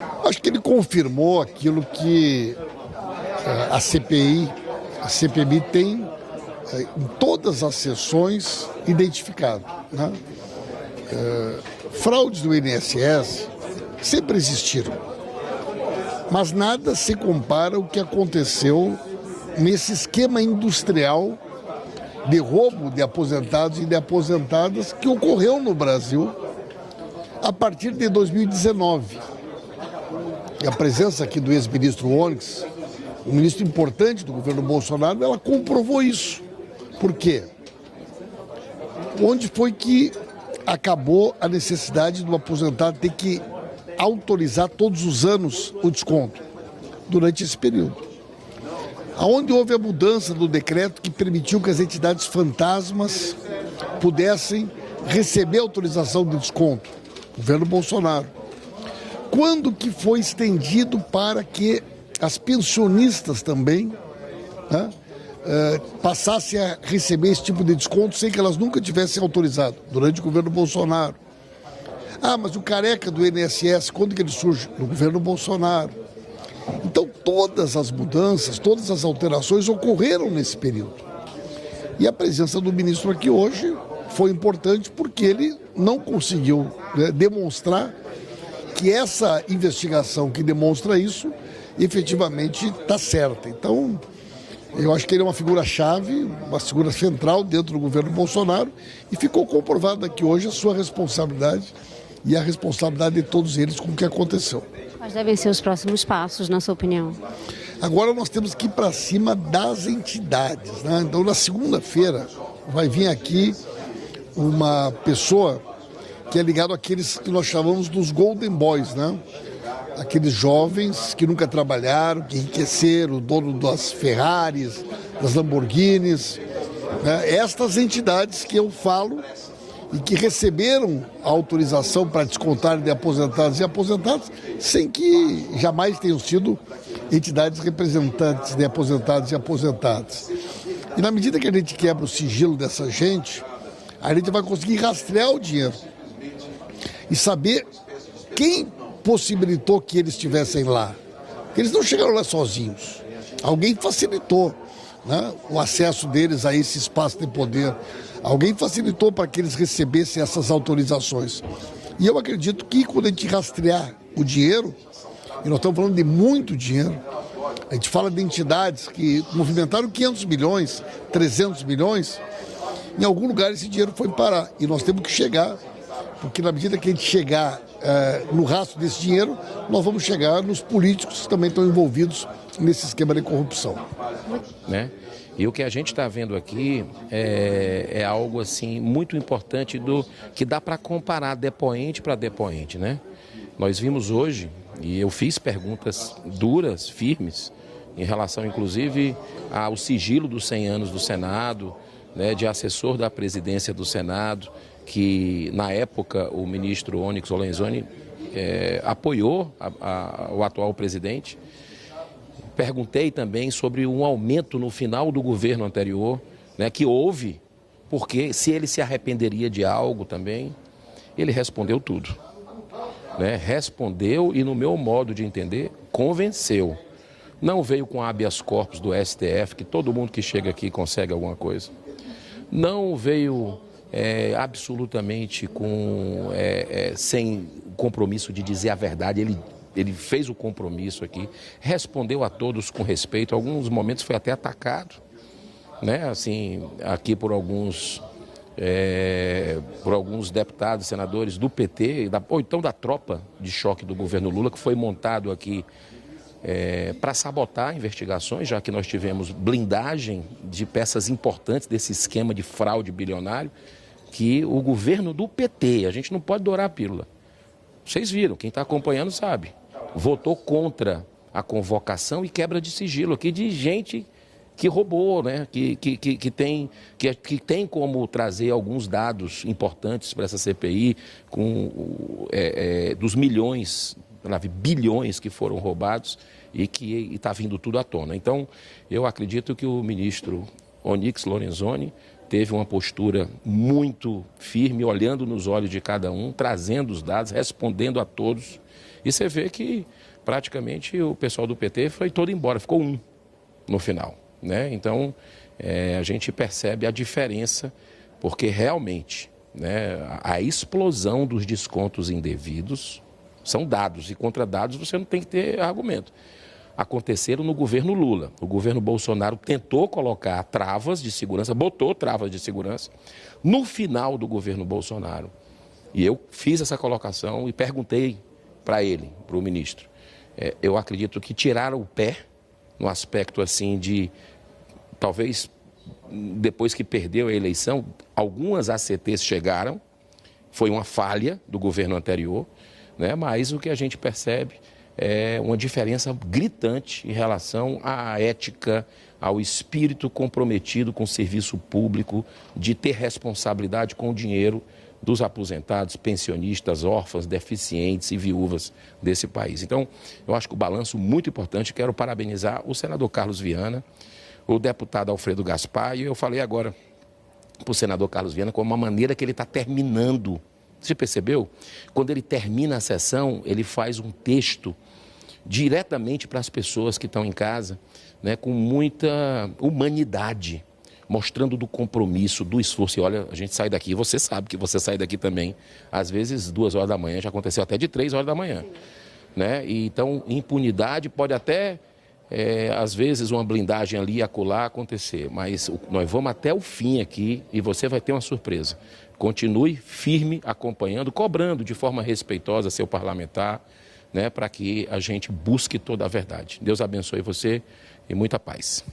Acho que ele confirmou aquilo que a CPI, a CPMI tem em todas as sessões identificado, né? Fraudes do INSS sempre existiram, mas nada se compara ao que aconteceu nesse esquema industrial de roubo de aposentados e de aposentadas que ocorreu no Brasil a partir de 2019. E a presença aqui do ex-ministro Onyx, um ministro importante do governo Bolsonaro, ela comprovou isso. Por quê? Onde foi que acabou a necessidade do aposentado ter que autorizar todos os anos o desconto? Durante esse período. Aonde houve a mudança do decreto que permitiu que as entidades fantasmas pudessem receber autorização de desconto? Governo Bolsonaro. Quando que foi estendido para que as pensionistas também, né, passassem a receber esse tipo de desconto sem que elas nunca tivessem autorizado? Durante o governo Bolsonaro. Ah, mas o careca do INSS, quando que ele surge? No governo Bolsonaro. Então todas as mudanças, todas as alterações ocorreram nesse período. E a presença do ministro aqui hoje foi importante porque ele não conseguiu, né, demonstrar que essa investigação que demonstra isso efetivamente está certa. Então, eu acho que ele é uma figura-chave, uma figura central dentro do governo Bolsonaro e ficou comprovada aqui hoje a sua responsabilidade e a responsabilidade de todos eles com o que aconteceu. Quais devem ser os próximos passos, na sua opinião? Agora nós temos que ir para cima das entidades, né? Então, na segunda-feira, vai vir aqui uma pessoa que é ligado àqueles que nós chamamos dos Golden Boys, né? Aqueles jovens que nunca trabalharam, que enriqueceram, o dono das Ferraris, das Lamborghinis, né? Estas entidades que eu falo e que receberam a autorização para descontar de aposentados e aposentadas sem que jamais tenham sido entidades representantes de aposentados e aposentadas. E na medida que a gente quebra o sigilo dessa gente, a gente vai conseguir rastrear o dinheiro e saber quem possibilitou que eles estivessem lá. Eles não chegaram lá sozinhos. Alguém facilitou, né, o acesso deles a esse espaço de poder. Alguém facilitou para que eles recebessem essas autorizações. E eu acredito que quando a gente rastrear o dinheiro, e nós estamos falando de muito dinheiro, a gente fala de entidades que movimentaram 500 milhões, 300 milhões, em algum lugar esse dinheiro foi parar. E nós temos que chegar, porque na medida que a gente chegar no rastro desse dinheiro, nós vamos chegar nos políticos que também estão envolvidos nesse esquema de corrupção. Né? E o que a gente está vendo aqui é algo assim muito importante que dá para comparar depoente para depoente, né? Nós vimos hoje, e eu fiz perguntas duras, firmes, em relação inclusive ao sigilo dos 100 anos do Senado, né, de assessor da presidência do Senado, que na época o ministro Onyx Lorenzoni apoiou o atual presidente. Perguntei também sobre um aumento no final do governo anterior, né, que houve, porque se ele se arrependeria de algo também. Ele respondeu tudo, né? Respondeu e, no meu modo de entender, convenceu. Não veio com habeas corpus do STF, que todo mundo que chega aqui consegue alguma coisa. Não veio absolutamente sem compromisso de dizer a verdade. Ele fez o compromisso aqui, respondeu a todos com respeito. Em alguns momentos foi até atacado, né? Assim, aqui por alguns deputados, senadores do PT, ou então da tropa de choque do governo Lula, que foi montado aqui para sabotar investigações, já que nós tivemos blindagem de peças importantes desse esquema de fraude bilionário, que o governo do PT, a gente não pode dourar a pílula. Vocês viram, quem está acompanhando sabe, votou contra a convocação e quebra de sigilo aqui de gente que roubou, né? que tem como trazer alguns dados importantes para essa CPI, dos milhões, bilhões que foram roubados e que está vindo tudo à tona. Então, eu acredito que o ministro Onyx Lorenzoni teve uma postura muito firme, olhando nos olhos de cada um, trazendo os dados, respondendo a todos E você vê que praticamente o pessoal do PT foi todo embora, ficou um no final, né? Então, a gente percebe a diferença, porque realmente, né, a explosão dos descontos indevidos são dados, e contra dados você não tem que ter argumento. Aconteceram no governo Lula. O governo Bolsonaro tentou colocar travas de segurança, botou travas de segurança no final do governo Bolsonaro. E eu fiz essa colocação e perguntei para ele, para o ministro. Eu acredito que tiraram o pé no aspecto assim de, talvez, depois que perdeu a eleição, algumas ACTs chegaram, foi uma falha do governo anterior, né? Mas o que a gente percebe é uma diferença gritante em relação à ética, ao espírito comprometido com o serviço público, de ter responsabilidade com o dinheiro dos aposentados, pensionistas, órfãos, deficientes e viúvas desse país. Então, eu acho que o balanço muito importante. Quero parabenizar o senador Carlos Viana, o deputado Alfredo Gaspar, e eu falei agora para o senador Carlos Viana com uma maneira que ele está terminando. Você percebeu? Quando ele termina a sessão, ele faz um texto diretamente para as pessoas que estão em casa, né, com muita humanidade, mostrando do compromisso, do esforço. E olha, a gente sai daqui, você sabe que você sai daqui também, às vezes 2 horas da manhã, já aconteceu até de 3 horas da manhã. Né? E, então, impunidade pode até, às vezes, uma blindagem ali e acolá acontecer, mas nós vamos até o fim aqui e você vai ter uma surpresa. Continue firme, acompanhando, cobrando de forma respeitosa seu parlamentar, né, para que a gente busque toda a verdade. Deus abençoe você e muita paz.